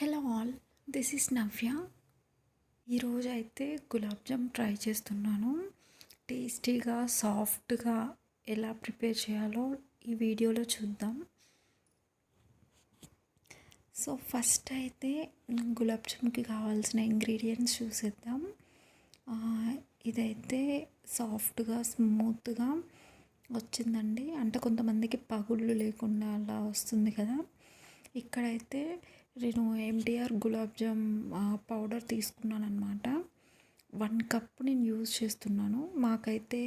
Hello all, this is నవ్య. ఈరోజు అయితే gulab jam try చేస్తున్నాను. టేస్టీగా సాఫ్ట్గా ఎలా ప్రిపేర్ చేయాలో ఈ వీడియోలో చూద్దాం. సో ఫస్ట్ అయితే గులాబ్ జామ్కి కావాల్సిన ఇంగ్రీడియంట్స్ చూసేద్దాం. ఇదైతే సాఫ్ట్గా స్మూత్గా వచ్చిందండి. అంటే కొంతమందికి పగుళ్ళు లేకుండా అలా వస్తుంది కదా. ఇక్కడైతే నేను ఎంటీఆర్ గులాబ్ జామ్ పౌడర్ తీసుకున్నాను అనమాట. 1 కప్ నేను యూజ్ చేస్తున్నాను. మాకైతే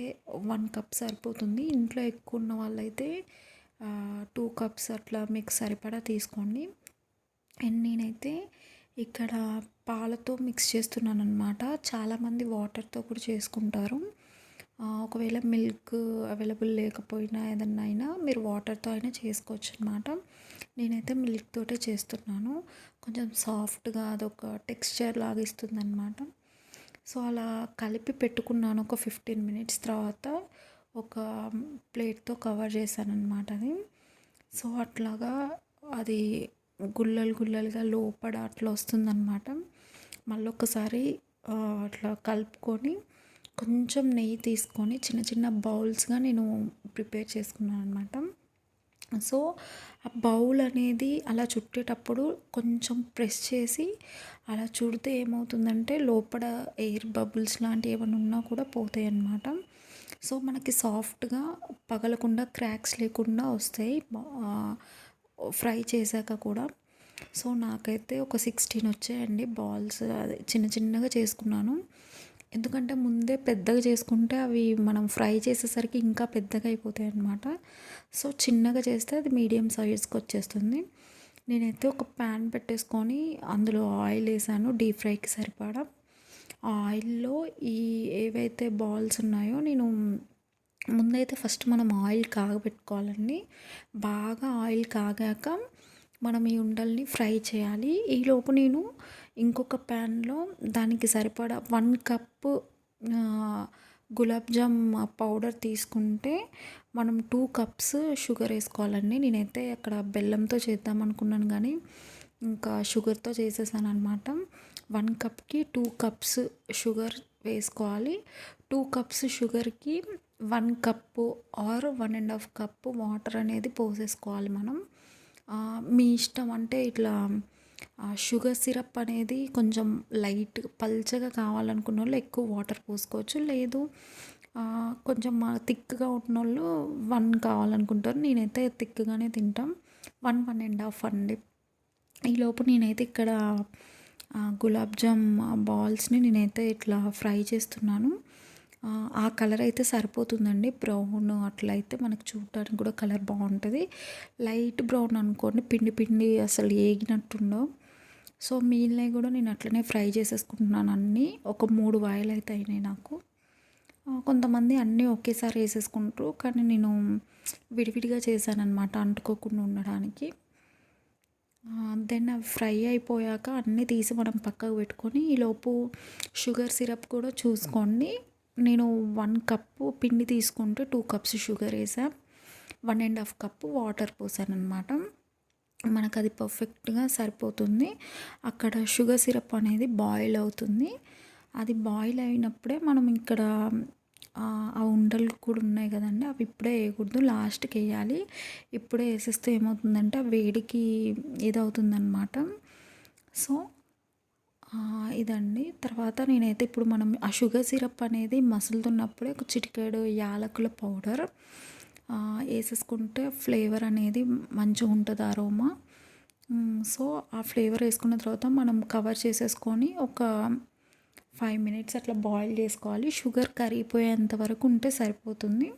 1 కప్ సరిపోతుంది. ఇంట్లో ఎక్కువ ఉన్న వాళ్ళైతే 2 కప్స్ అట్లా మీకు సరిపడా తీసుకోండి. అండ్ నేనైతే ఇక్కడ పాలతో మిక్స్ చేస్తున్నాను అనమాట. చాలామంది వాటర్తో కూడా చేసుకుంటారు. ఒకవేళ మిల్క్ అవైలబుల్ లేకపోయినా ఏదన్నా అయినా మీరు వాటర్తో అయినా చేసుకోవచ్చు అనమాట. నేనైతే మిల్క్ తోటే చేస్తున్నాను. కొంచెం సాఫ్ట్గా అదొక టెక్స్చర్ లాగా ఇస్తుంది అనమాట. సో అలా కలిపి పెట్టుకున్నాను. ఒక 15 మినిట్స్ తర్వాత ఒక ప్లేట్తో కవర్ చేశాను అనమాట అది. సో అట్లాగా అది గుల్లలుగా లోపల అట్లా వస్తుందన్నమాట. మళ్ళీ ఒకసారి అట్లా కలుపుకొని కొంచెం నెయ్యి తీసుకొని చిన్న చిన్న బౌల్స్గా నేను ప్రిపేర్ చేసుకున్నాను అనమాట. సో ఆ బౌల్ అనేది అలా చుట్టేటప్పుడు కొంచెం ప్రెస్ చేసి అలా చుడితే ఏమవుతుందంటే లోపల ఎయిర్ బబుల్స్ లాంటివి ఏమైనా ఉన్నా కూడా పోతాయి అన్నమాట. సో మనకి సాఫ్ట్గా పగలకుండా క్రాక్స్ లేకుండా వస్తాయి ఫ్రై చేశాక కూడా. సో నాకైతే ఒక 16 వచ్చాయండి బాల్స్. అదే చిన్నగా చేసుకున్నాను. ఎందుకంటే ముందే పెద్దగా చేసుకుంటే అవి మనం ఫ్రై చేసేసరికి ఇంకా పెద్దగా అయిపోతాయి అన్నమాట. సో చిన్నగా చేస్తే అది మీడియం సైజ్కి వచ్చేస్తుంది. నేనైతే ఒక ప్యాన్ పెట్టేసుకొని అందులో ఆయిల్ వేసాను డీప్ ఫ్రైకి సరిపడా. ఆ ఆయిల్లో ఏవైతే బాల్స్ ఉన్నాయో నేను ముందైతే ఫస్ట్ మనం ఆయిల్ కాగబెట్టుకోవాలండి. బాగా ఆయిల్ కాగాక మనం ఈ ఉండల్ని ఫ్రై చేయాలి. ఈలోపు నేను ఇంకొక ప్యాన్లో దానికి సరిపడా 1 కప్పు గులాబ్ జామ్ పౌడర్ తీసుకుంటే మనం 2 కప్స్ షుగర్ వేసుకోవాలండి. నేనైతే అక్కడ బెల్లంతో చేద్దాం అనుకున్నాను కానీ ఇంకా షుగర్తో చేసేసాను అనమాట. 1 కప్కి 2 కప్స్ షుగర్ వేసుకోవాలి. 2 కప్స్ షుగర్కి 1 కప్పు ఆర్ 1.5 కప్పు వాటర్ అనేది పోసేసుకోవాలి మనం. మీ ఇష్టం. అంటే ఇట్లా షుగర్ సిరప్ అనేది కొంచెం లైట్ పల్చగా కావాలనుకున్న వాళ్ళు ఎక్కువ వాటర్ పోసుకోవచ్చు. లేదు కొంచెం థిక్గా ఉన్నోళ్ళు 1 కావాలనుకుంటారు. నేనైతే థిక్గానే తింటాం. 1.5 అండి. ఈలోపు నేనైతే ఇక్కడ గులాబ్ జామ్ బాల్స్ని నేనైతే ఇట్లా ఫ్రై చేస్తున్నాను. ఆ కలర్ అయితే సరిపోతుందండి. బ్రౌన్ అట్లా అయితే మనకు చూడటానికి కూడా కలర్ బాగుంటుంది. లైట్ బ్రౌన్ అనుకోండి, పిండి అసలు ఏగినట్టుండవు. సో మిగిలినవి కూడా నేను అట్లనే ఫ్రై చేసేసుకుంటున్నాను అన్నీ. ఒక 3 వాయిలు అయితే అయినాయి నాకు. కొంతమంది అన్నీ ఒకేసారి వేసేసుకుంటారు, కానీ నేను విడివిడిగా చేశానన్నమాట అంటుకోకుండా ఉండడానికి. దెన్ అవి ఫ్రై అయిపోయాక అన్నీ తీసి మనం పక్కకు పెట్టుకొని ఈలోపు షుగర్ సిరప్ కూడా చూసుకోండి. నేను 1 కప్పు పిండి తీసుకుంటే 2 కప్స్ షుగర్ వేసా. 1.5 కప్పు వాటర్ పోసాను అనమాట. మనకు అది పర్ఫెక్ట్గా సరిపోతుంది. అక్కడ షుగర్ సిరప్ అనేది బాయిల్ అవుతుంది. అది బాయిల్ అయినప్పుడే మనం ఇక్కడ ఆ ఉండలు కూడా ఉన్నాయి కదండి, అవి ఇప్పుడే వేయకూడదు, లాస్ట్కి వేయాలి. ఇప్పుడే వేసేస్తే ఏమవుతుందంటే ఆ వేడికి ఇదవుతుందన్నమాట. సో ఇదండి. తర్వాత నేనైతే ఇప్పుడు మనం ఆ షుగర్ సిరప్ అనేది మసులుతున్నప్పుడే ఒక చిటికెడు యాలకుల పౌడర్ వేసేసుకుంటే ఫ్లేవర్ అనేది మంచిగా ఉంటుంది అరోమా. సో ఆ ఫ్లేవర్ వేసుకున్న తర్వాత మనం కవర్ చేసేసుకొని ఒక 5 మినిట్స్ అట్లా బాయిల్ చేసుకోవాలి. షుగర్ కరిగిపోయేంత వరకు ఉంటే సరిపోతుంది.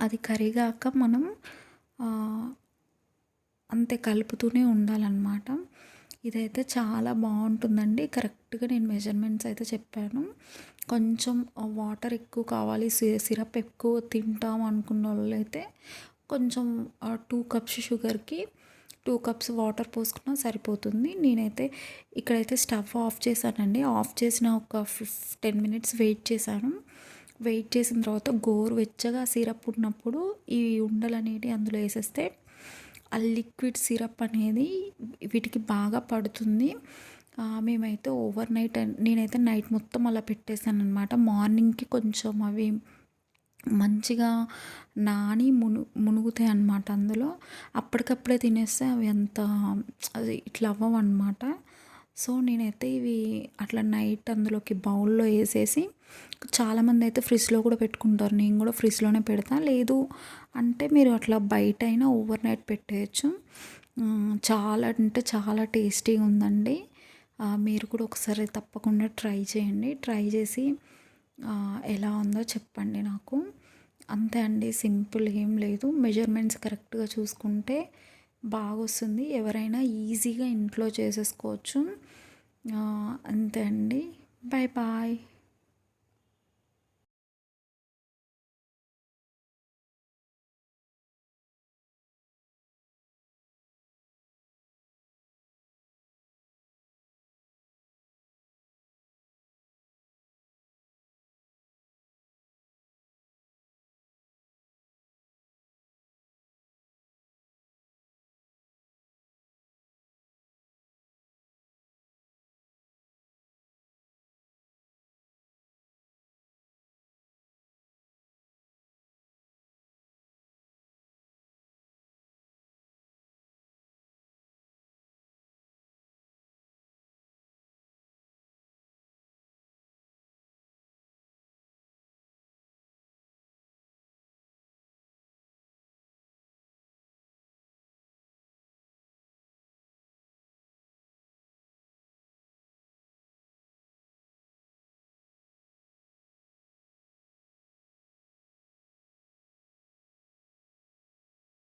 అది కరిగాక మనం అంతే కలుపుతూనే ఉండాలన్నమాట. ఇదైతే చాలా బాగుంటుందండి. కరెక్ట్గా నేను మెజర్మెంట్స్ అయితే చెప్పాను. కొంచెం వాటర్ ఎక్కువ కావాలి, సిరప్ ఎక్కువ తింటాం అనుకున్న వాళ్ళైతే కొంచెం 2 కప్స్ షుగర్కి 2 కప్స్ వాటర్ పోసుకున్నా సరిపోతుంది. నేనైతే ఇక్కడైతే స్టవ్ ఆఫ్ చేశానండి. ఆఫ్ చేసిన ఒక 10 మినిట్స్ వెయిట్ చేశాను. వెయిట్ చేసిన తర్వాత గోరువెచ్చగా సిరప్ ఉన్నప్పుడు ఈ ఉండలు అనేవి అందులో వేసేస్తే ఆ లిక్విడ్ సిరప్ అనేది వీటికి బాగా పడుతుంది. మేమైతే ఓవర్ నైట్ నేనైతే నైట్ మొత్తం అలా పెట్టేసాననమాట. మార్నింగ్‌కి కొంచెం అవి మంచిగా నాని మునుగుతాయి అన్నమాట అందులో. అప్పటికప్పుడే తినేస్తే అవి అంత అది ఇట్లా అవ్వవన్నమాట. సో, నేనైతే ఇవి అట్లా నైట్ అందులోకి బౌల్‌లో ఏసేసి చాలామంది అయితే ఫ్రిడ్జ్‌లో కూడా పెట్టుకుంటారు. నేను కూడా ఫ్రిడ్జ్‌లోనే పెడతా. లేదు అంటే మీరు అట్లా బయటైనా ఓవర్ నైట్ పెట్టేయచ్చు. చాలా అంటే చాలా టేస్టీగా ఉందండి. మీరు కూడా ఒకసారి తప్పకుండా ట్రై చేయండి. ట్రై చేసి ఎలా ఉందో చెప్పండి నాకు. అంతే అండి, సింపుల్ ఏం లేదు. మెజర్మెంట్స్ కరెక్ట్‌గా చూసుకుంటే బాగొస్తుంది. ఎవరైనా ఈజీగా ఇంట్లో చేసేసుకోవచ్చు. అంతే అండి. Bye bye.